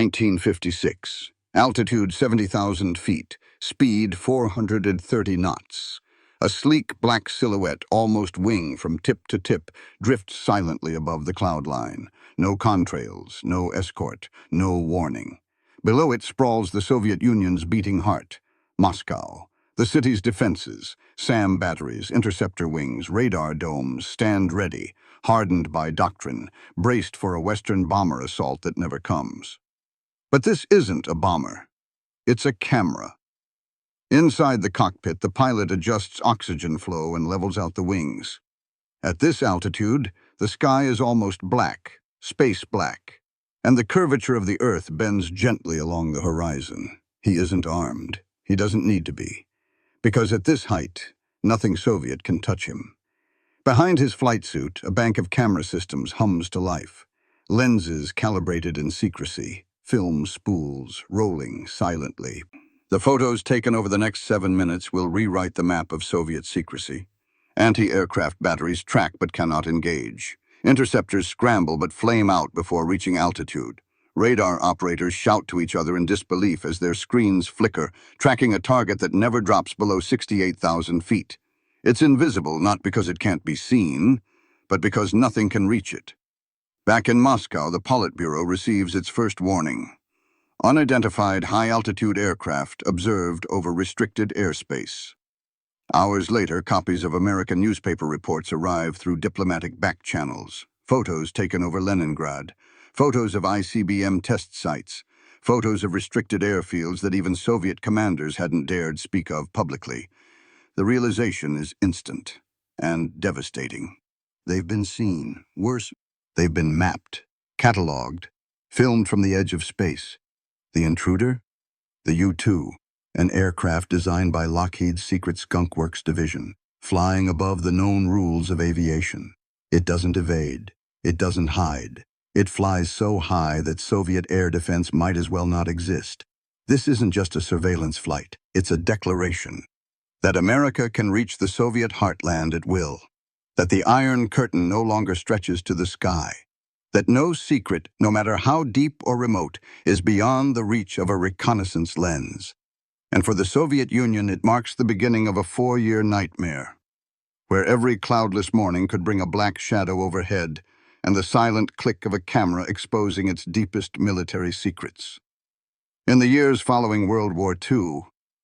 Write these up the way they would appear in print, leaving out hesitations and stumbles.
1956. Altitude 70,000 feet. Speed 430 knots. A sleek black silhouette, almost wing from tip to tip, drifts silently above the cloud line. No contrails, no escort, no warning. Below it sprawls the Soviet Union's beating heart, Moscow. The city's defenses, SAM batteries, interceptor wings, radar domes, stand ready, hardened by doctrine, braced for a Western bomber assault that never comes. But this isn't a bomber. It's a camera. Inside the cockpit, the pilot adjusts oxygen flow and levels out the wings. At this altitude, the sky is almost black, space black, and the curvature of the Earth bends gently along the horizon. He isn't armed. He doesn't need to be. Because at this height, nothing Soviet can touch him. Behind his flight suit, a bank of camera systems hums to life. Lenses calibrated in secrecy, film spools rolling silently. The photos taken over the next 7 minutes will rewrite the map of Soviet secrecy. Anti-aircraft batteries track but cannot engage. Interceptors scramble but flame out before reaching altitude. Radar operators shout to each other in disbelief as their screens flicker, tracking a target that never drops below 68,000 feet. It's invisible not because it can't be seen, but because nothing can reach it. Back in Moscow, the Politburo receives its first warning. Unidentified high-altitude aircraft observed over restricted airspace. Hours later, copies of American newspaper reports arrive through diplomatic back channels. Photos taken over Leningrad. Photos of ICBM test sites. Photos of restricted airfields that even Soviet commanders hadn't dared speak of publicly. The realization is instant and devastating. They've been seen. Worse, they've been mapped, cataloged, filmed from the edge of space. The intruder? The U-2, an aircraft designed by Lockheed's secret Skunk Works division, flying above the known rules of aviation. It doesn't evade. It doesn't hide. It flies so high that Soviet air defense might as well not exist. This isn't just a surveillance flight. It's a declaration that America can reach the Soviet heartland at will, that the Iron Curtain no longer stretches to the sky, that no secret, no matter how deep or remote, is beyond the reach of a reconnaissance lens. And for the Soviet Union, it marks the beginning of a 4-year nightmare, where every cloudless morning could bring a black shadow overhead and the silent click of a camera exposing its deepest military secrets. In the years following World War II,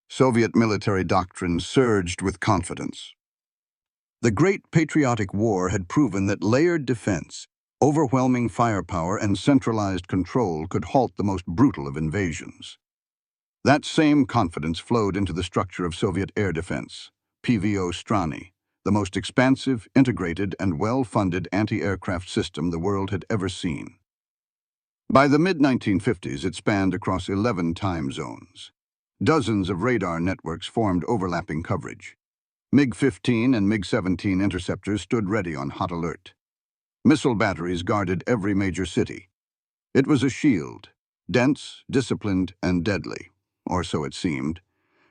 Soviet military doctrine surged with confidence. The Great Patriotic War had proven that layered defense, overwhelming firepower, and centralized control could halt the most brutal of invasions. That same confidence flowed into the structure of Soviet air defense, PVO Strany, the most expansive, integrated, and well-funded anti-aircraft system the world had ever seen. By the mid-1950s, it spanned across 11 time zones. Dozens of radar networks formed overlapping coverage. MiG-15 and MiG-17 interceptors stood ready on hot alert. Missile batteries guarded every major city. It was a shield, dense, disciplined, and deadly, or so it seemed,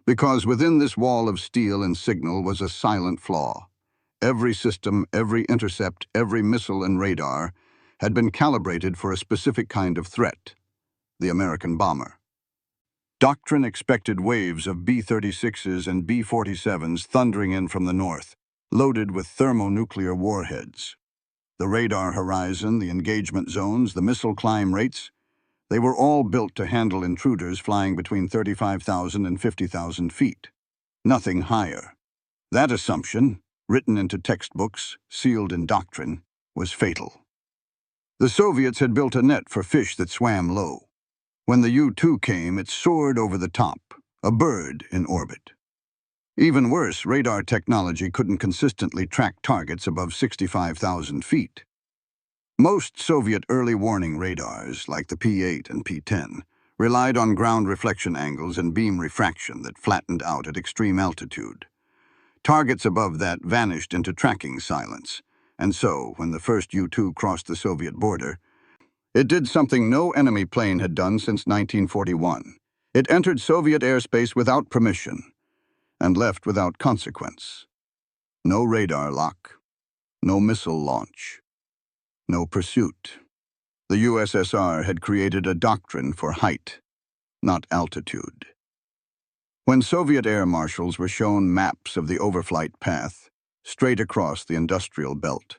because within this wall of steel and signal was a silent flaw. Every system, every intercept, every missile and radar had been calibrated for a specific kind of threat, the American bomber. Doctrine expected waves of B-36s and B-47s thundering in from the north, loaded with thermonuclear warheads. The radar horizon, the engagement zones, the missile climb rates, they were all built to handle intruders flying between 35,000 and 50,000 feet. Nothing higher. That assumption, written into textbooks, sealed in doctrine, was fatal. The Soviets had built a net for fish that swam low. When the U-2 came, it soared over the top, a bird in orbit. Even worse, radar technology couldn't consistently track targets above 65,000 feet. Most Soviet early warning radars, like the P-8 and P-10, relied on ground reflection angles and beam refraction that flattened out at extreme altitude. Targets above that vanished into tracking silence, and so, when the first U-2 crossed the Soviet border, it did something no enemy plane had done since 1941. It entered Soviet airspace without permission and left without consequence. No radar lock, no missile launch, no pursuit. The USSR had created a doctrine for height, not altitude. When Soviet air marshals were shown maps of the overflight path, straight across the industrial belt,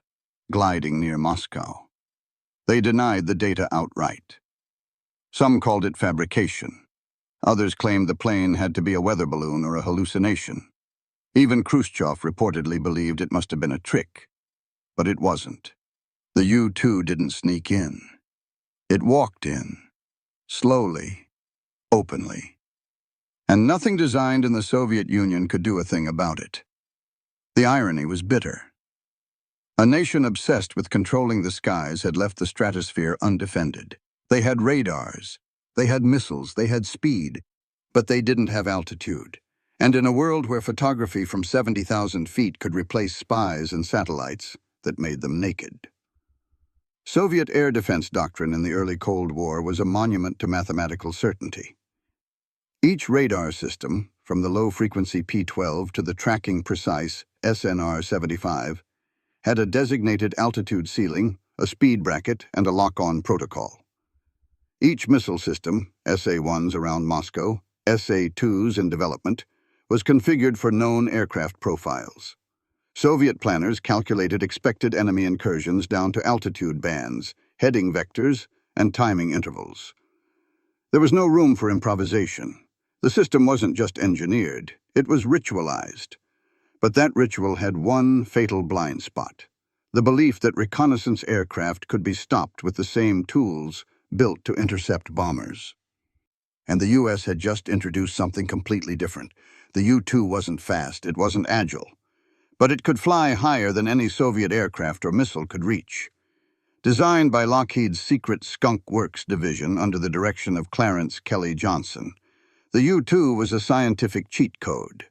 gliding near Moscow, they denied the data outright. Some called it fabrication. Others claimed the plane had to be a weather balloon or a hallucination. Even Khrushchev reportedly believed it must have been a trick. But it wasn't. The U-2 didn't sneak in. It walked in, slowly, openly. And nothing designed in the Soviet Union could do a thing about it. The irony was bitter. A nation obsessed with controlling the skies had left the stratosphere undefended. They had radars, they had missiles, they had speed, but they didn't have altitude. And in a world where photography from 70,000 feet could replace spies and satellites, that made them naked. Soviet air defense doctrine in the early Cold War was a monument to mathematical certainty. Each radar system, from the low-frequency P-12 to the tracking-precise SNR-75, had a designated altitude ceiling, a speed bracket, and a lock-on protocol. Each missile system, SA-1s around Moscow, SA-2s in development, was configured for known aircraft profiles. Soviet planners calculated expected enemy incursions down to altitude bands, heading vectors, and timing intervals. There was no room for improvisation. The system wasn't just engineered, it was ritualized. But that ritual had one fatal blind spot: the belief that reconnaissance aircraft could be stopped with the same tools built to intercept bombers. And the U.S. had just introduced something completely different. The U-2 wasn't fast, it wasn't agile, but it could fly higher than any Soviet aircraft or missile could reach. Designed by Lockheed's secret Skunk Works division under the direction of Clarence Kelly Johnson, the U-2 was a scientific cheat code.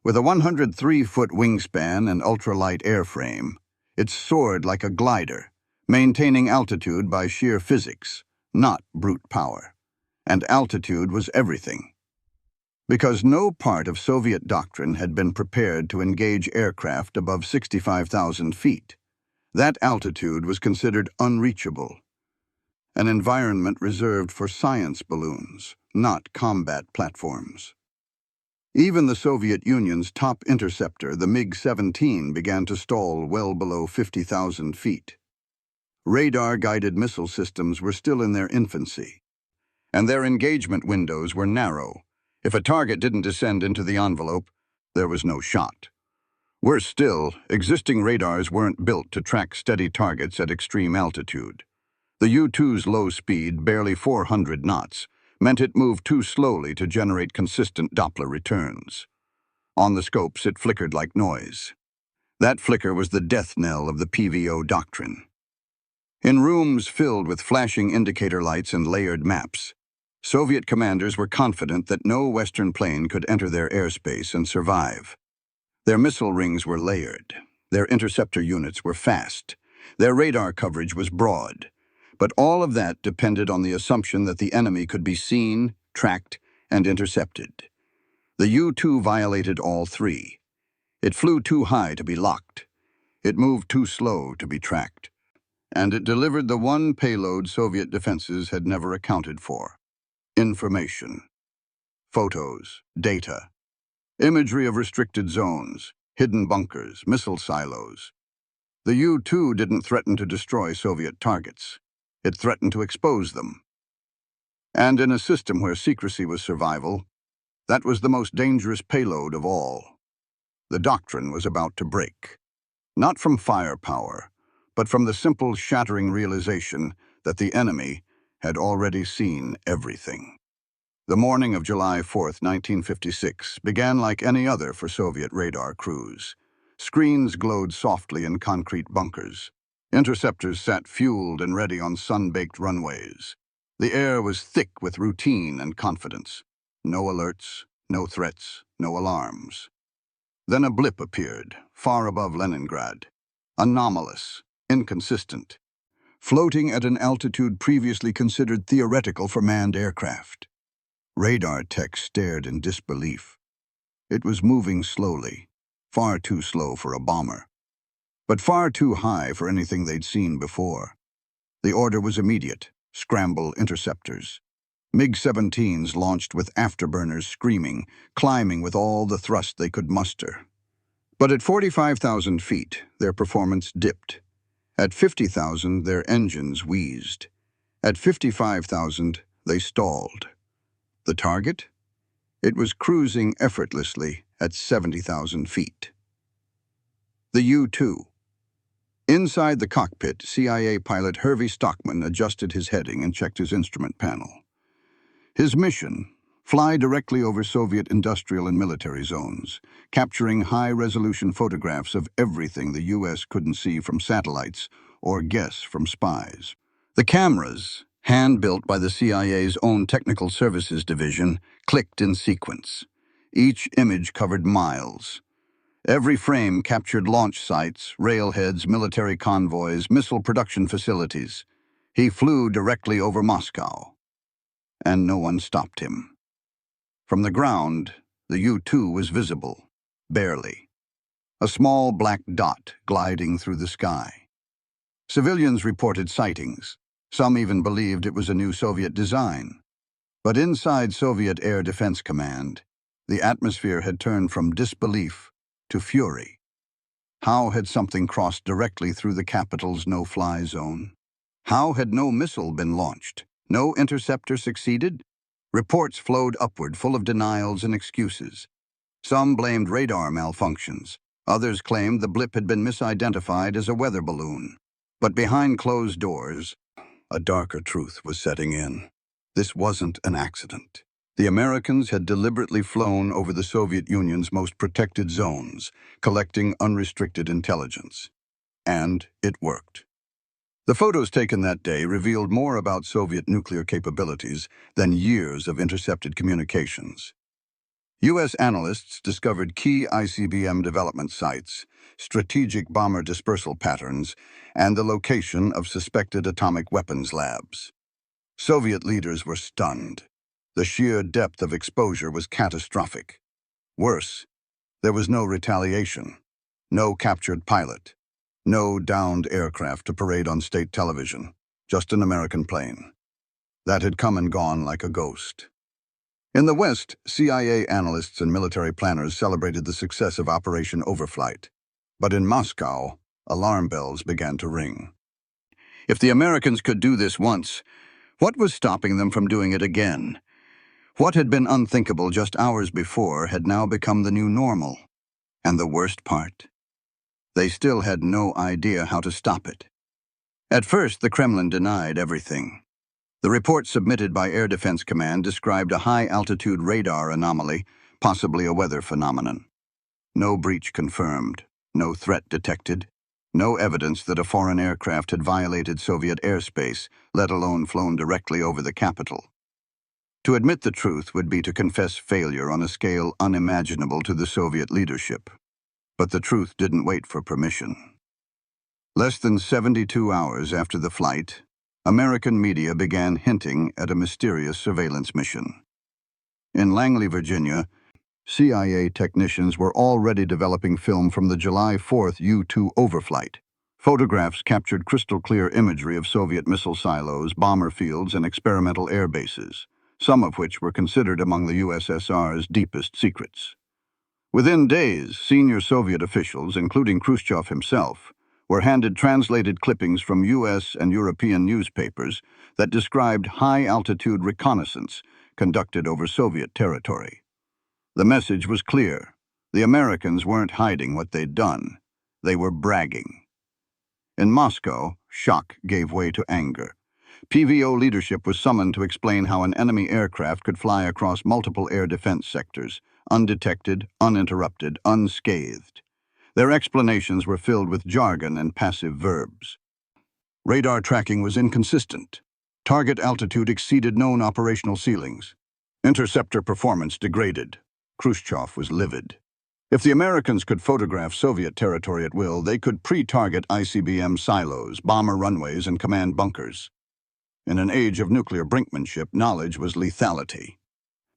With a 103-foot wingspan and ultralight airframe, it soared like a glider, maintaining altitude by sheer physics, not brute power. And altitude was everything. Because no part of Soviet doctrine had been prepared to engage aircraft above 65,000 feet, that altitude was considered unreachable, an environment reserved for science balloons, not combat platforms. Even the Soviet Union's top interceptor, the MiG-17, began to stall well below 50,000 feet. Radar-guided missile systems were still in their infancy, and their engagement windows were narrow. If a target didn't descend into the envelope, there was no shot. Worse still, existing radars weren't built to track steady targets at extreme altitude. The U-2's low speed, barely 400 knots, meant it moved too slowly to generate consistent Doppler returns. On the scopes, it flickered like noise. That flicker was the death knell of the PVO doctrine. In rooms filled with flashing indicator lights and layered maps, Soviet commanders were confident that no Western plane could enter their airspace and survive. Their missile rings were layered, their interceptor units were fast, their radar coverage was broad, but all of that depended on the assumption that the enemy could be seen, tracked, and intercepted. The U-2 violated all three. It flew too high to be locked, it moved too slow to be tracked, and it delivered the one payload Soviet defenses had never accounted for: information. Photos, data, imagery of restricted zones, hidden bunkers, missile silos. The U-2 didn't threaten to destroy Soviet targets. It threatened to expose them. And in a system where secrecy was survival, that was the most dangerous payload of all. The doctrine was about to break. Not from firepower, but from the simple, shattering realization that the enemy had already seen everything. The morning of July 4, 1956, began like any other for Soviet radar crews. Screens glowed softly in concrete bunkers. Interceptors sat fueled and ready on sun-baked runways. The air was thick with routine and confidence. No alerts, no threats, no alarms. Then a blip appeared, far above Leningrad. Anomalous, inconsistent, floating at an altitude previously considered theoretical for manned aircraft. Radar tech stared in disbelief. It was moving slowly, far too slow for a bomber, but far too high for anything they'd seen before. The order was immediate: scramble interceptors. MiG-17s launched with afterburners screaming, climbing with all the thrust they could muster. But at 45,000 feet, their performance dipped. At 50,000, their engines wheezed. At 55,000, they stalled. The target? It was cruising effortlessly at 70,000 feet. The U-2. Inside the cockpit, CIA pilot Hervey Stockman adjusted his heading and checked his instrument panel. His mission: fly directly over Soviet industrial and military zones, capturing high-resolution photographs of everything the U.S. couldn't see from satellites or guess from spies. The cameras, hand-built by the CIA's own Technical Services Division, clicked in sequence. Each image covered miles. Every frame captured launch sites, railheads, military convoys, missile production facilities. He flew directly over Moscow, and no one stopped him. From the ground, the U-2 was visible, barely. A small black dot gliding through the sky. Civilians reported sightings. Some even believed it was a new Soviet design. But inside Soviet Air Defense Command, the atmosphere had turned from disbelief to fury. How had something crossed directly through the capital's no-fly zone? How had no missile been launched? No interceptor succeeded? Reports flowed upward, full of denials and excuses. Some blamed radar malfunctions. Others claimed the blip had been misidentified as a weather balloon. But behind closed doors, a darker truth was setting in. This wasn't an accident. The Americans had deliberately flown over the Soviet Union's most protected zones, collecting unrestricted intelligence. And it worked. The photos taken that day revealed more about Soviet nuclear capabilities than years of intercepted communications. U.S. analysts discovered key ICBM development sites, strategic bomber dispersal patterns, and the location of suspected atomic weapons labs. Soviet leaders were stunned. The sheer depth of exposure was catastrophic. Worse, there was no retaliation, no captured pilot, no downed aircraft to parade on state television, just an American plane. That had come and gone like a ghost. In the West, CIA analysts and military planners celebrated the success of Operation Overflight. But in Moscow, alarm bells began to ring. If the Americans could do this once, what was stopping them from doing it again? What had been unthinkable just hours before had now become the new normal. And the worst part? They still had no idea how to stop it. At first, the Kremlin denied everything. The report submitted by Air Defense Command described a high-altitude radar anomaly, possibly a weather phenomenon. No breach confirmed, no threat detected, no evidence that a foreign aircraft had violated Soviet airspace, let alone flown directly over the capital. To admit the truth would be to confess failure on a scale unimaginable to the Soviet leadership. But the truth didn't wait for permission. Less than 72 hours after the flight, American media began hinting at a mysterious surveillance mission. In Langley, Virginia, CIA technicians were already developing film from the July 4th U-2 overflight. Photographs captured crystal-clear imagery of Soviet missile silos, bomber fields, and experimental air bases, some of which were considered among the USSR's deepest secrets. Within days, senior Soviet officials, including Khrushchev himself, were handed translated clippings from U.S. and European newspapers that described high-altitude reconnaissance conducted over Soviet territory. The message was clear. The Americans weren't hiding what they'd done. They were bragging. In Moscow, shock gave way to anger. PVO leadership was summoned to explain how an enemy aircraft could fly across multiple air defense sectors, undetected, uninterrupted, unscathed. Their explanations were filled with jargon and passive verbs. Radar tracking was inconsistent. Target altitude exceeded known operational ceilings. Interceptor performance degraded. Khrushchev was livid. If the Americans could photograph Soviet territory at will, they could pre-target ICBM silos, bomber runways, and command bunkers. In an age of nuclear brinkmanship, knowledge was lethality.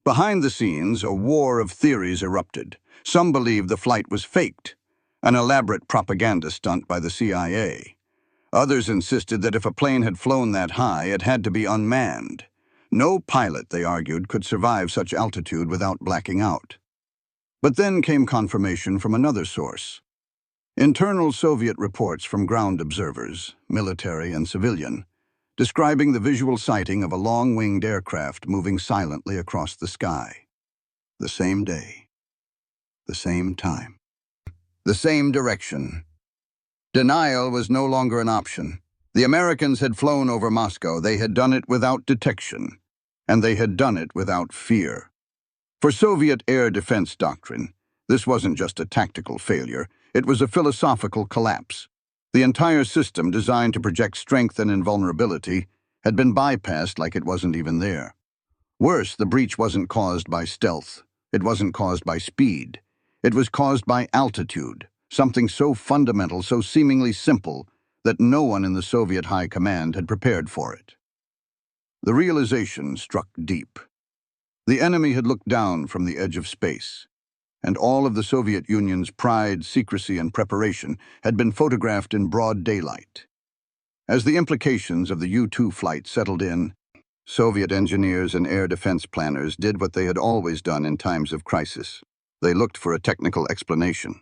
Behind the scenes, a war of theories erupted. Some believed the flight was faked, an elaborate propaganda stunt by the CIA. Others insisted that if a plane had flown that high, it had to be unmanned. No pilot, they argued, could survive such altitude without blacking out. But then came confirmation from another source. Internal Soviet reports from ground observers, military and civilian, describing the visual sighting of a long-winged aircraft moving silently across the sky. The same day, the same time, the same direction. Denial was no longer an option. The Americans had flown over Moscow. They had done it without detection, and they had done it without fear. For Soviet air defense doctrine, this wasn't just a tactical failure, it was a philosophical collapse. The entire system, designed to project strength and invulnerability, had been bypassed like it wasn't even there. Worse, the breach wasn't caused by stealth. It wasn't caused by speed. It was caused by altitude, something so fundamental, so seemingly simple, that no one in the Soviet high command had prepared for it. The realization struck deep. The enemy had looked down from the edge of space, and all of the Soviet Union's pride, secrecy, and preparation had been photographed in broad daylight. As the implications of the U-2 flight settled in, Soviet engineers and air defense planners did what they had always done in times of crisis. They looked for a technical explanation,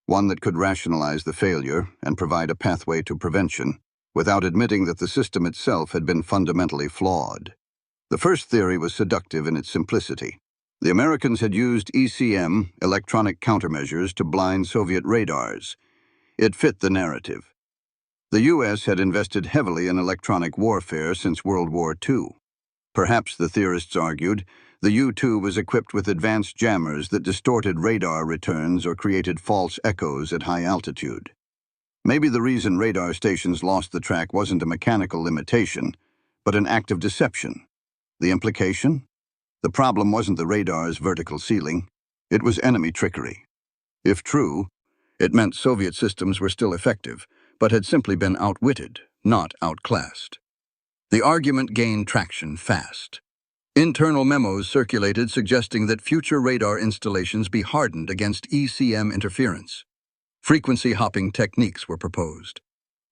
one that could rationalize the failure and provide a pathway to prevention, without admitting that the system itself had been fundamentally flawed. The first theory was seductive in its simplicity. The Americans had used ECM, electronic countermeasures, to blind Soviet radars. It fit the narrative. The U.S. had invested heavily in electronic warfare since World War II. Perhaps, the theorists argued, the U-2 was equipped with advanced jammers that distorted radar returns or created false echoes at high altitude. Maybe the reason radar stations lost the track wasn't a mechanical limitation, but an act of deception. The implication? The problem wasn't the radar's vertical ceiling. It was enemy trickery. If true, it meant Soviet systems were still effective, but had simply been outwitted, not outclassed. The argument gained traction fast. Internal memos circulated suggesting that future radar installations be hardened against ECM interference. Frequency hopping techniques were proposed.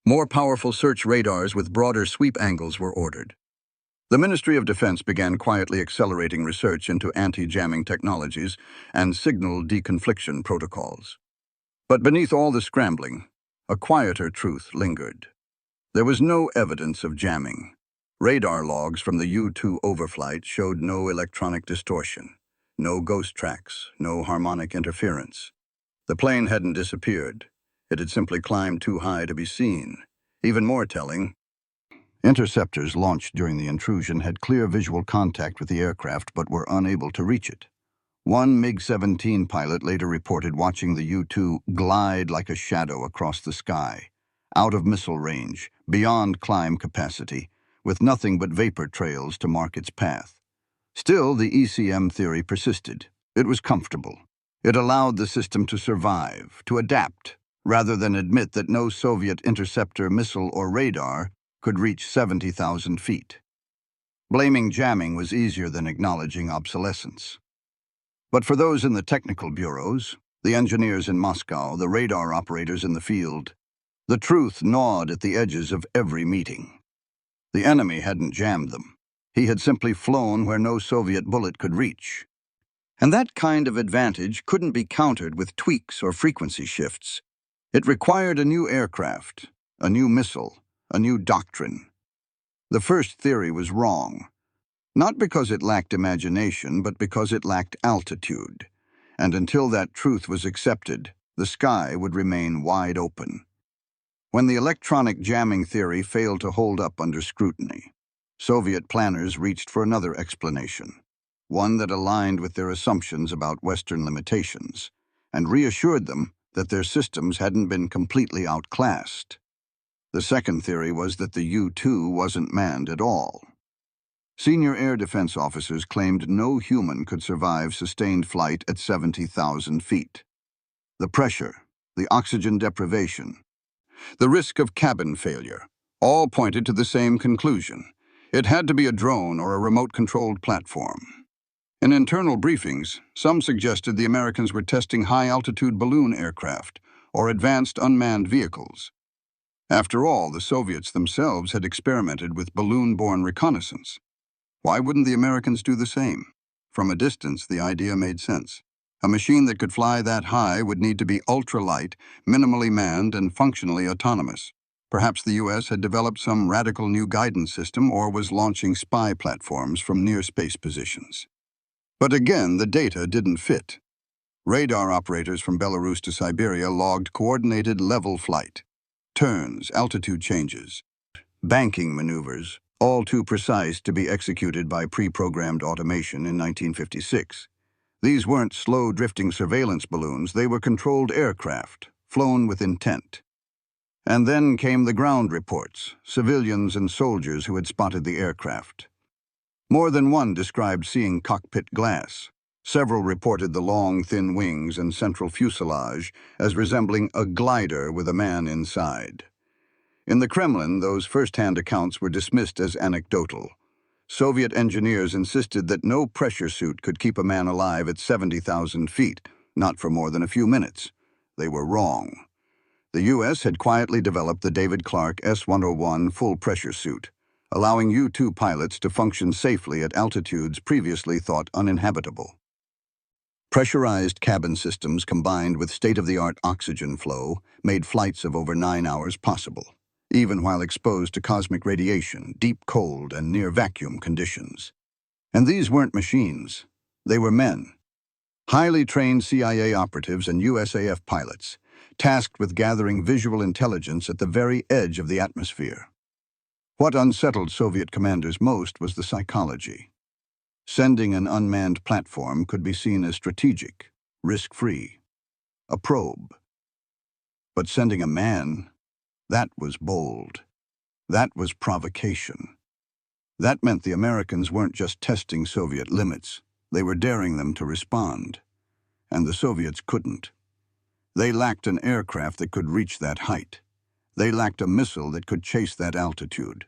More powerful search radars with broader sweep angles were ordered. The Ministry of Defense began quietly accelerating research into anti-jamming technologies and signal deconfliction protocols. But beneath all the scrambling, a quieter truth lingered. There was no evidence of jamming. Radar logs from the U-2 overflight showed no electronic distortion, no ghost tracks, no harmonic interference. The plane hadn't disappeared. It had simply climbed too high to be seen. Even more telling, interceptors launched during the intrusion had clear visual contact with the aircraft but were unable to reach it. One MiG-17 pilot later reported watching the U-2 glide like a shadow across the sky, out of missile range, beyond climb capacity, with nothing but vapor trails to mark its path. Still, the ECM theory persisted. It was comfortable. It allowed the system to survive, to adapt, rather than admit that no Soviet interceptor, missile, or radar could reach 70,000 feet. Blaming jamming was easier than acknowledging obsolescence. But for those in the technical bureaus, the engineers in Moscow, the radar operators in the field, the truth gnawed at the edges of every meeting. The enemy hadn't jammed them. He had simply flown where no Soviet bullet could reach. And that kind of advantage couldn't be countered with tweaks or frequency shifts. It required a new aircraft, a new missile, a new doctrine. The first theory was wrong, not because it lacked imagination, but because it lacked altitude. And until that truth was accepted, the sky would remain wide open. When the electronic jamming theory failed to hold up under scrutiny, Soviet planners reached for another explanation, one that aligned with their assumptions about Western limitations, and reassured them that their systems hadn't been completely outclassed. The second theory was that the U-2 wasn't manned at all. Senior air defense officers claimed no human could survive sustained flight at 70,000 feet. The pressure, the oxygen deprivation, the risk of cabin failure, all pointed to the same conclusion. It had to be a drone or a remote-controlled platform. In internal briefings, some suggested the Americans were testing high-altitude balloon aircraft or advanced unmanned vehicles. After all, the Soviets themselves had experimented with balloon-borne reconnaissance. Why wouldn't the Americans do the same? From a distance, the idea made sense. A machine that could fly that high would need to be ultralight, minimally manned, and functionally autonomous. Perhaps the U.S. had developed some radical new guidance system or was launching spy platforms from near-space positions. But again, the data didn't fit. Radar operators from Belarus to Siberia logged coordinated level flight, turns, altitude changes, banking maneuvers, all too precise to be executed by pre-programmed automation in 1956. These weren't slow drifting surveillance balloons, they were controlled aircraft, flown with intent. And then came the ground reports, civilians and soldiers who had spotted the aircraft. More than one described seeing cockpit glass. Several reported the long, thin wings and central fuselage as resembling a glider with a man inside. In the Kremlin, those first-hand accounts were dismissed as anecdotal. Soviet engineers insisted that no pressure suit could keep a man alive at 70,000 feet, not for more than a few minutes. They were wrong. The U.S. had quietly developed the David Clark S-101 full-pressure suit, allowing U-2 pilots to function safely at altitudes previously thought uninhabitable. Pressurized cabin systems combined with state-of-the-art oxygen flow made flights of over 9 hours possible, even while exposed to cosmic radiation, deep cold, and near-vacuum conditions. And these weren't machines. They were men. Highly trained CIA operatives and USAF pilots, tasked with gathering visual intelligence at the very edge of the atmosphere. What unsettled Soviet commanders most was the psychology. Sending an unmanned platform could be seen as strategic, risk-free, a probe. But sending a man, that was bold. That was provocation. That meant the Americans weren't just testing Soviet limits, they were daring them to respond. And the Soviets couldn't. They lacked an aircraft that could reach that height. They lacked a missile that could chase that altitude.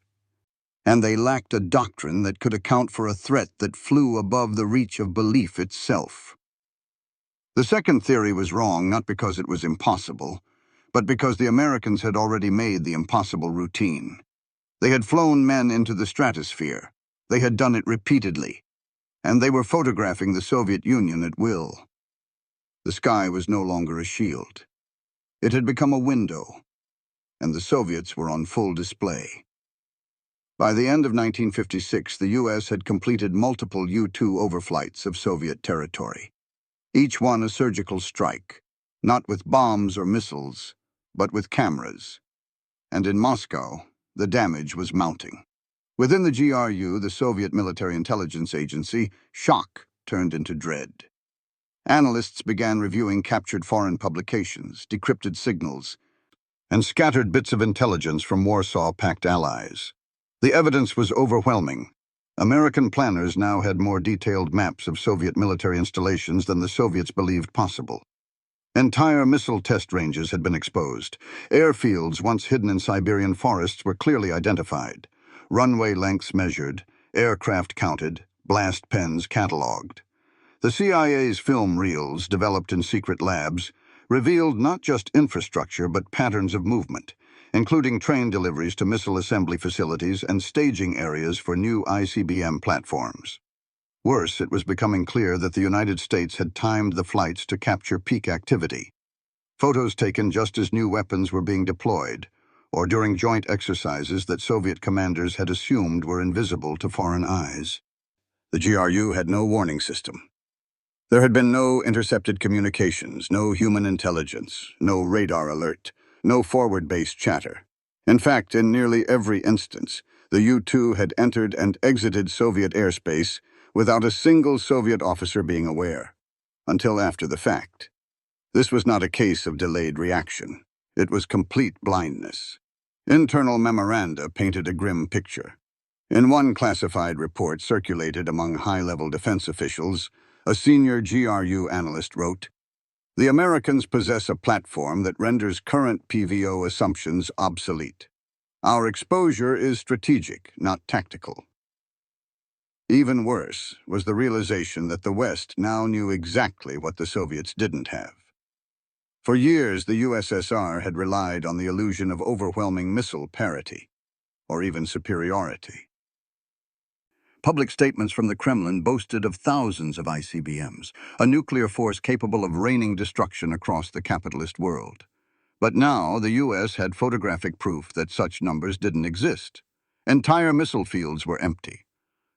And they lacked a doctrine that could account for a threat that flew above the reach of belief itself. The second theory was wrong not because it was impossible, but because the Americans had already made the impossible routine. They had flown men into the stratosphere. They had done it repeatedly. And they were photographing the Soviet Union at will. The sky was no longer a shield. It had become a window, and the Soviets were on full display. By the end of 1956, the U.S. had completed multiple U-2 overflights of Soviet territory, each one a surgical strike, not with bombs or missiles, but with cameras. And in Moscow, the damage was mounting. Within the GRU, the Soviet Military Intelligence Agency, shock turned into dread. Analysts began reviewing captured foreign publications, decrypted signals, and scattered bits of intelligence from Warsaw-pact allies. The evidence was overwhelming. American planners now had more detailed maps of Soviet military installations than the Soviets believed possible. Entire missile test ranges had been exposed. Airfields once hidden in Siberian forests were clearly identified. Runway lengths measured, aircraft counted, blast pens catalogued. The CIA's film reels, developed in secret labs, revealed not just infrastructure but patterns of movement, including train deliveries to missile assembly facilities and staging areas for new ICBM platforms. Worse, it was becoming clear that the United States had timed the flights to capture peak activity. Photos taken just as new weapons were being deployed, or during joint exercises that Soviet commanders had assumed were invisible to foreign eyes. The GRU had no warning system. There had been no intercepted communications, no human intelligence, no radar alert, no forward-based chatter. In fact, in nearly every instance, the U-2 had entered and exited Soviet airspace without a single Soviet officer being aware, until after the fact. This was not a case of delayed reaction. It was complete blindness. Internal memoranda painted a grim picture. In one classified report circulated among high-level defense officials, a senior GRU analyst wrote, "The Americans possess a platform that renders current PVO assumptions obsolete. Our exposure is strategic, not tactical." Even worse was the realization that the West now knew exactly what the Soviets didn't have: For years, the USSR had relied on the illusion of overwhelming missile parity, or even superiority. Public statements from the Kremlin boasted of thousands of ICBMs, a nuclear force capable of raining destruction across the capitalist world. But now, the US had photographic proof that such numbers didn't exist. Entire missile fields were empty.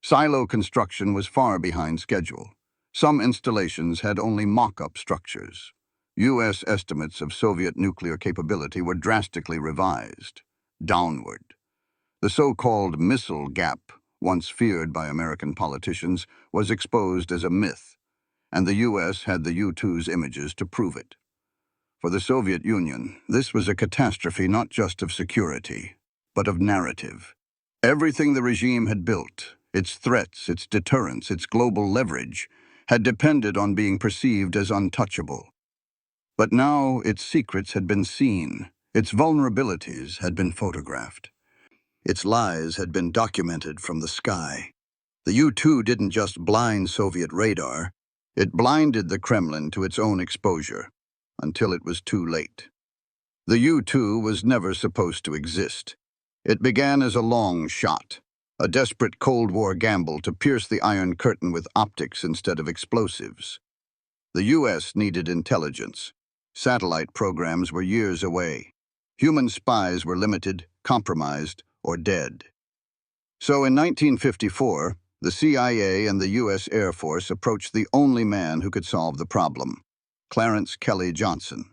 Silo construction was far behind schedule. Some installations had only mock-up structures. U.S. estimates of Soviet nuclear capability were drastically revised, downward. The so-called missile gap, once feared by American politicians, was exposed as a myth, and the U.S. had the U-2's images to prove it. For the Soviet Union, this was a catastrophe not just of security, but of narrative. Everything the regime had built, its threats, its deterrence, its global leverage, had depended on being perceived as untouchable. But now its secrets had been seen, its vulnerabilities had been photographed. Its lies had been documented from the sky. The U-2 didn't just blind Soviet radar, it blinded the Kremlin to its own exposure, until it was too late. The U-2 was never supposed to exist. It began as a long shot, a desperate Cold War gamble to pierce the Iron Curtain with optics instead of explosives. The U.S. needed intelligence. Satellite programs were years away. Human spies were limited, compromised, or dead. So in 1954, the CIA and the U.S. Air Force approached the only man who could solve the problem, Clarence Kelly Johnson.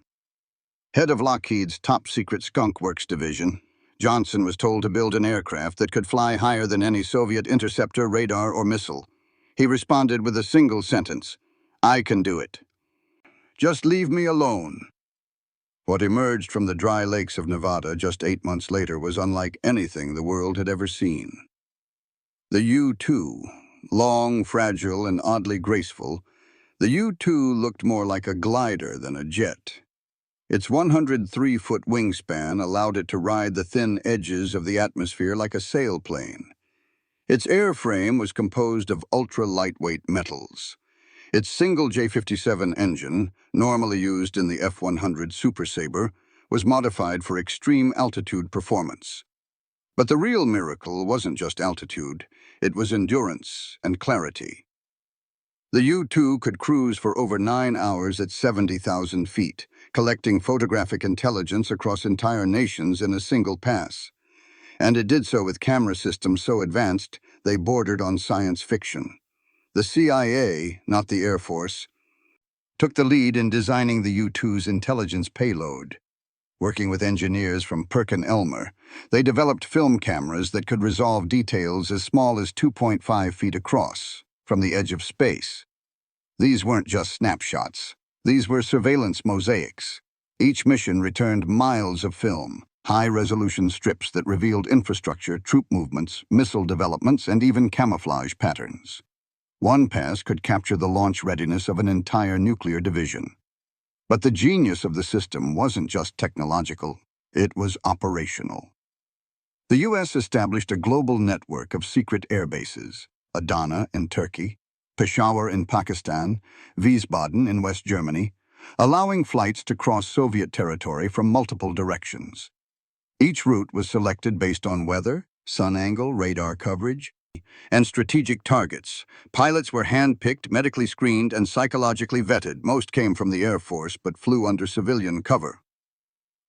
Head of Lockheed's top-secret Skunk Works division, Johnson was told to build an aircraft that could fly higher than any Soviet interceptor, radar, or missile. He responded with a single sentence, "I can do it. Just leave me alone." What emerged from the dry lakes of Nevada just 8 months later was unlike anything the world had ever seen. The U-2, long, fragile, and oddly graceful, the U-2 looked more like a glider than a jet. Its 103-foot wingspan allowed it to ride the thin edges of the atmosphere like a sailplane. Its airframe was composed of ultra-lightweight metals. Its single J-57 engine, normally used in the F-100 Super Sabre, was modified for extreme altitude performance. But the real miracle wasn't just altitude, it was endurance and clarity. The U-2 could cruise for over 9 hours at 70,000 feet, collecting photographic intelligence across entire nations in a single pass. And it did so with camera systems so advanced they bordered on science fiction. The CIA, not the Air Force, took the lead in designing the U-2's intelligence payload. Working with engineers from Perkin-Elmer, they developed film cameras that could resolve details as small as 2.5 feet across, from the edge of space. These weren't just snapshots. These were surveillance mosaics. Each mission returned miles of film, high-resolution strips that revealed infrastructure, troop movements, missile developments, and even camouflage patterns. One pass could capture the launch readiness of an entire nuclear division. But the genius of the system wasn't just technological, it was operational. The U.S. established a global network of secret air bases, Adana in Turkey, Peshawar in Pakistan, Wiesbaden in West Germany, allowing flights to cross Soviet territory from multiple directions. Each route was selected based on weather, sun angle, radar coverage, and strategic targets. Pilots were hand-picked, medically screened, and psychologically vetted. Most came from the Air Force but flew under civilian cover.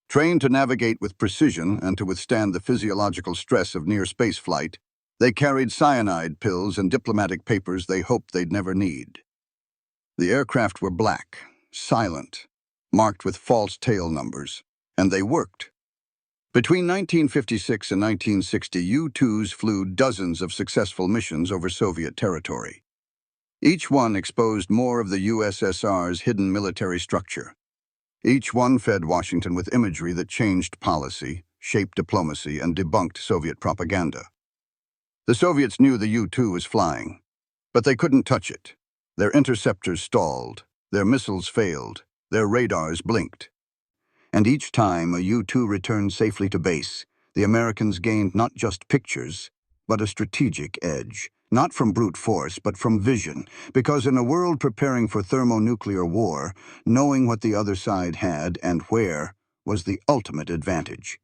Trained to navigate with precision and to withstand the physiological stress of near-space flight, they carried cyanide pills and diplomatic papers they hoped they'd never need. The aircraft were black, silent, marked with false tail numbers, and they worked. Between 1956 and 1960, U-2s flew dozens of successful missions over Soviet territory. Each one exposed more of the USSR's hidden military structure. Each one fed Washington with imagery that changed policy, shaped diplomacy, and debunked Soviet propaganda. The Soviets knew the U-2 was flying, but they couldn't touch it. Their interceptors stalled, their missiles failed, their radars blinked. And each time a U-2 returned safely to base, the Americans gained not just pictures, but a strategic edge. Not from brute force, but from vision, because in a world preparing for thermonuclear war, knowing what the other side had and where was the ultimate advantage.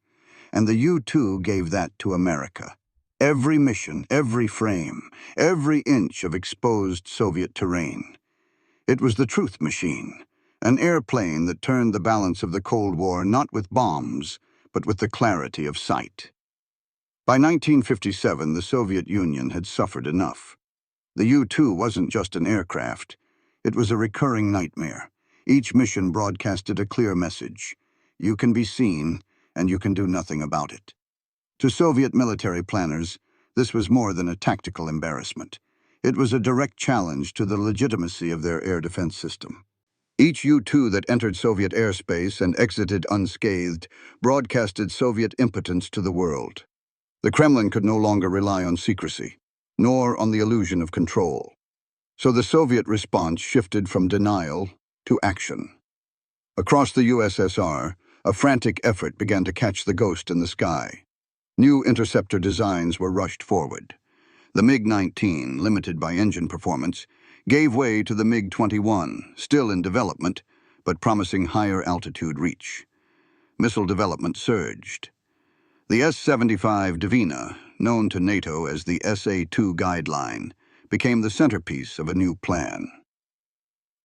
And the U-2 gave that to America. Every mission, every frame, every inch of exposed Soviet terrain. It was the truth machine, an airplane that turned the balance of the Cold War not with bombs, but with the clarity of sight. By 1957, the Soviet Union had suffered enough. The U-2 wasn't just an aircraft. It was a recurring nightmare. Each mission broadcasted a clear message. You can be seen, and you can do nothing about it. To Soviet military planners, this was more than a tactical embarrassment. It was a direct challenge to the legitimacy of their air defense system. Each U-2 that entered Soviet airspace and exited unscathed broadcasted Soviet impotence to the world. The Kremlin could no longer rely on secrecy, nor on the illusion of control. So the Soviet response shifted from denial to action. Across the USSR, a frantic effort began to catch the ghost in the sky. New interceptor designs were rushed forward. The MiG-19, limited by engine performance, gave way to the MiG-21, still in development, but promising higher altitude reach. Missile development surged. The S-75 Divina, known to NATO as the SA-2 guideline, became the centerpiece of a new plan.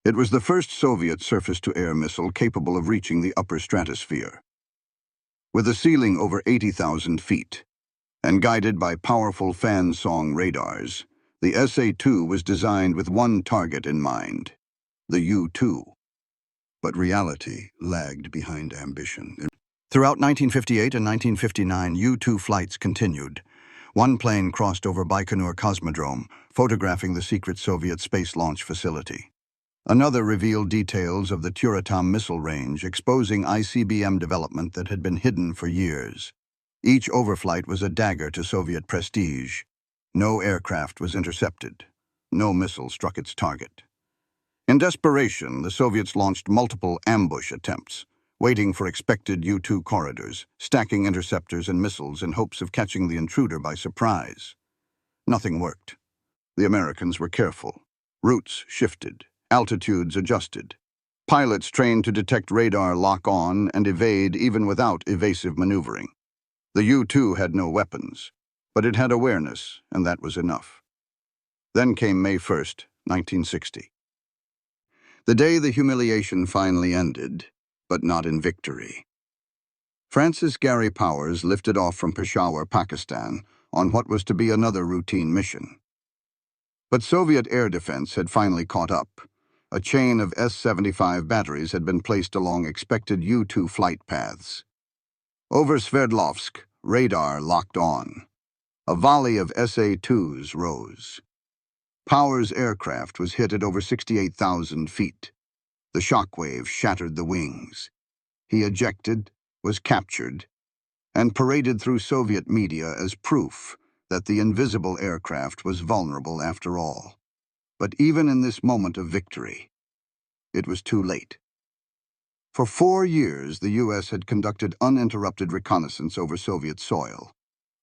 It was the first Soviet surface-to-air missile capable of reaching the upper stratosphere. With a ceiling over 80,000 feet, and guided by powerful fan-song radars, the SA-2 was designed with one target in mind, the U-2. But reality lagged behind ambition. Throughout 1958 and 1959, U-2 flights continued. One plane crossed over Baikonur Cosmodrome, photographing the secret Soviet space launch facility. Another revealed details of the Turatom missile range, exposing ICBM development that had been hidden for years. Each overflight was a dagger to Soviet prestige. No aircraft was intercepted. No missile struck its target. In desperation, the Soviets launched multiple ambush attempts, waiting for expected U-2 corridors, stacking interceptors and missiles in hopes of catching the intruder by surprise. Nothing worked. The Americans were careful. Routes shifted, altitudes adjusted. Pilots trained to detect radar lock-on and evade even without evasive maneuvering. The U-2 had no weapons, but it had awareness, and that was enough. Then came May 1st, 1960. The day the humiliation finally ended, but not in victory. Francis Gary Powers lifted off from Peshawar, Pakistan, on what was to be another routine mission. But Soviet air defense had finally caught up. A chain of S-75 batteries had been placed along expected U-2 flight paths. Over Sverdlovsk, radar locked on. A volley of SA-2s rose. Powers' aircraft was hit at over 68,000 feet. The shockwave shattered the wings. He ejected, was captured, and paraded through Soviet media as proof that the invisible aircraft was vulnerable after all. But even in this moment of victory, it was too late. For 4 years, the U.S. had conducted uninterrupted reconnaissance over Soviet soil.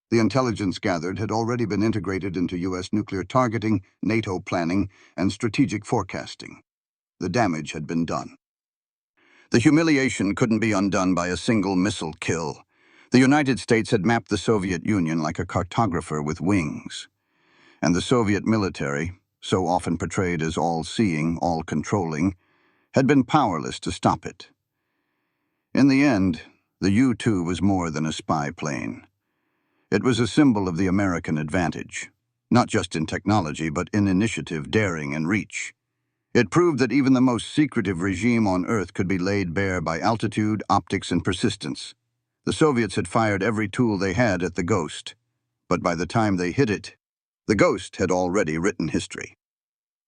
The intelligence gathered had already been integrated into U.S. nuclear targeting, NATO planning, and strategic forecasting. The damage had been done. The humiliation couldn't be undone by a single missile kill. The United States had mapped the Soviet Union like a cartographer with wings. And the Soviet military, so often portrayed as all-seeing, all-controlling, had been powerless to stop it. In the end, the U-2 was more than a spy plane. It was a symbol of the American advantage, not just in technology, but in initiative, daring, and reach. It proved that even the most secretive regime on Earth could be laid bare by altitude, optics, and persistence. The Soviets had fired every tool they had at the Ghost, but by the time they hit it, the Ghost had already written history.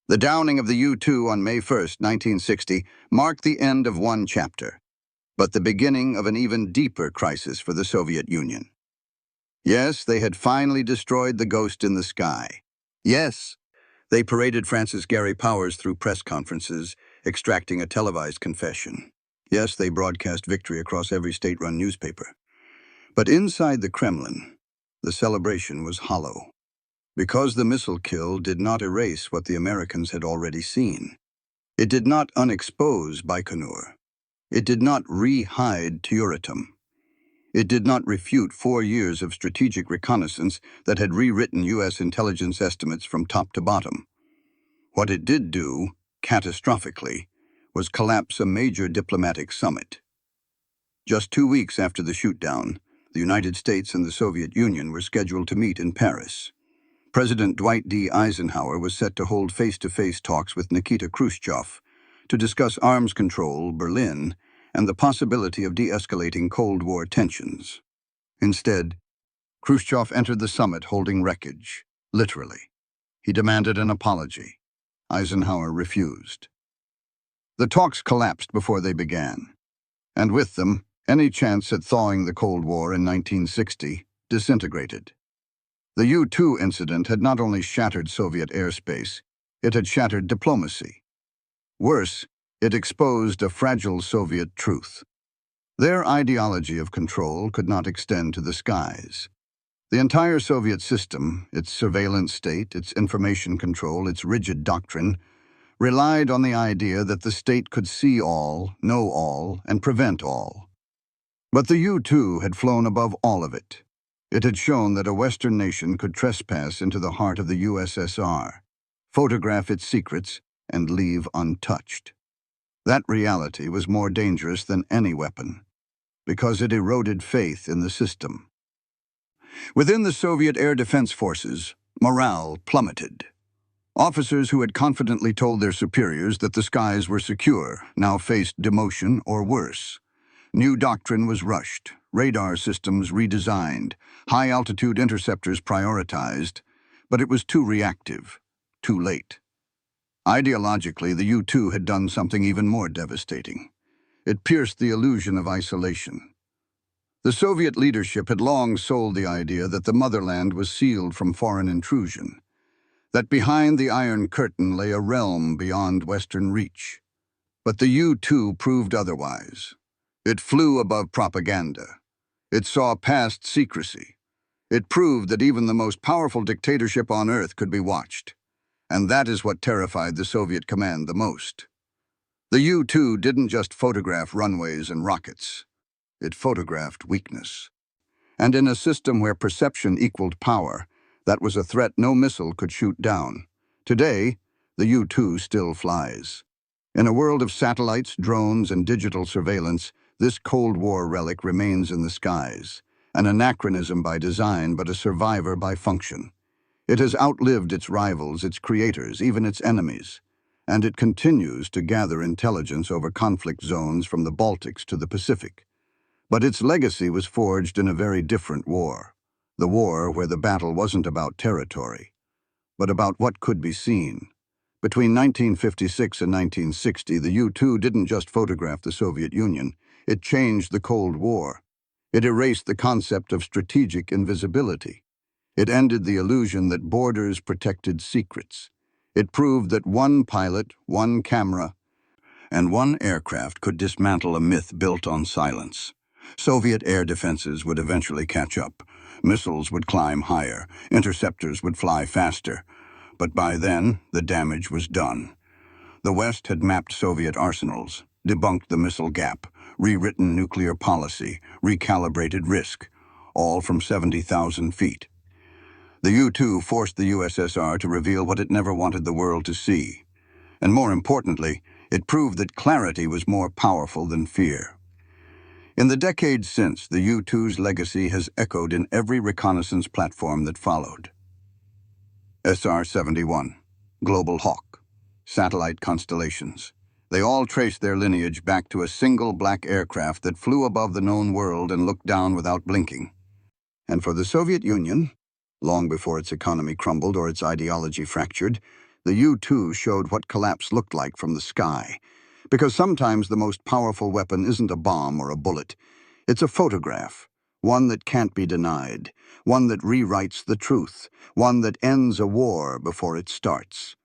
The downing of the U-2 on May 1st, 1960, marked the end of one chapter, but the beginning of an even deeper crisis for the Soviet Union. Yes, they had finally destroyed the Ghost in the sky. Yes, they paraded Francis Gary Powers through press conferences, extracting a televised confession. Yes, they broadcast victory across every state-run newspaper. But inside the Kremlin, the celebration was hollow. Because the missile kill did not erase what the Americans had already seen. It did not unexpose Baikonur. It did not re-hide Teoritum. It did not refute 4 years of strategic reconnaissance that had rewritten U.S. intelligence estimates from top to bottom. What it did do, catastrophically, was collapse a major diplomatic summit. Just 2 weeks after the shootdown, the United States and the Soviet Union were scheduled to meet in Paris. President Dwight D. Eisenhower was set to hold face-to-face talks with Nikita Khrushchev to discuss arms control, Berlin, and the possibility of de-escalating Cold War tensions. Instead, Khrushchev entered the summit holding wreckage, literally. He demanded an apology. Eisenhower refused. The talks collapsed before they began, and with them, any chance at thawing the Cold War in 1960 disintegrated. The U-2 incident had not only shattered Soviet airspace, it had shattered diplomacy. Worse, it exposed a fragile Soviet truth. Their ideology of control could not extend to the skies. The entire Soviet system, its surveillance state, its information control, its rigid doctrine, relied on the idea that the state could see all, know all, and prevent all. But the U-2 had flown above all of it. It had shown that a Western nation could trespass into the heart of the USSR, photograph its secrets, and leave untouched. That reality was more dangerous than any weapon, because it eroded faith in the system. Within the Soviet Air Defense Forces, morale plummeted. Officers who had confidently told their superiors that the skies were secure now faced demotion or worse. New doctrine was rushed, radar systems redesigned, high-altitude interceptors prioritized, but it was too reactive, too late. Ideologically, the U-2 had done something even more devastating. It pierced the illusion of isolation. The Soviet leadership had long sold the idea that the motherland was sealed from foreign intrusion, that behind the Iron Curtain lay a realm beyond Western reach. But the U-2 proved otherwise. It flew above propaganda. It saw past secrecy. It proved that even the most powerful dictatorship on Earth could be watched. And that is what terrified the Soviet command the most. The U-2 didn't just photograph runways and rockets. It photographed weakness. And in a system where perception equaled power, that was a threat no missile could shoot down. Today, the U-2 still flies. In a world of satellites, drones, and digital surveillance, this Cold War relic remains in the skies, an anachronism by design but a survivor by function. It has outlived its rivals, its creators, even its enemies, and it continues to gather intelligence over conflict zones from the Baltics to the Pacific. But its legacy was forged in a very different war, the war where the battle wasn't about territory, but about what could be seen. Between 1956 and 1960, the U-2 didn't just photograph the Soviet Union, it changed the Cold War. It erased the concept of strategic invisibility. It ended the illusion that borders protected secrets. It proved that one pilot, one camera, and one aircraft could dismantle a myth built on silence. Soviet air defenses would eventually catch up. Missiles would climb higher, interceptors would fly faster. But by then, the damage was done. The West had mapped Soviet arsenals, debunked the missile gap, rewritten nuclear policy, recalibrated risk, all from 70,000 feet. The U-2 forced the USSR to reveal what it never wanted the world to see. And more importantly, it proved that clarity was more powerful than fear. In the decades since, the U-2's legacy has echoed in every reconnaissance platform that followed. SR-71, Global Hawk, satellite constellations. They all trace their lineage back to a single black aircraft that flew above the known world and looked down without blinking. And for the Soviet Union, long before its economy crumbled or its ideology fractured, the U-2 showed what collapse looked like from the sky. Because sometimes the most powerful weapon isn't a bomb or a bullet. It's a photograph, one that can't be denied, one that rewrites the truth, one that ends a war before it starts.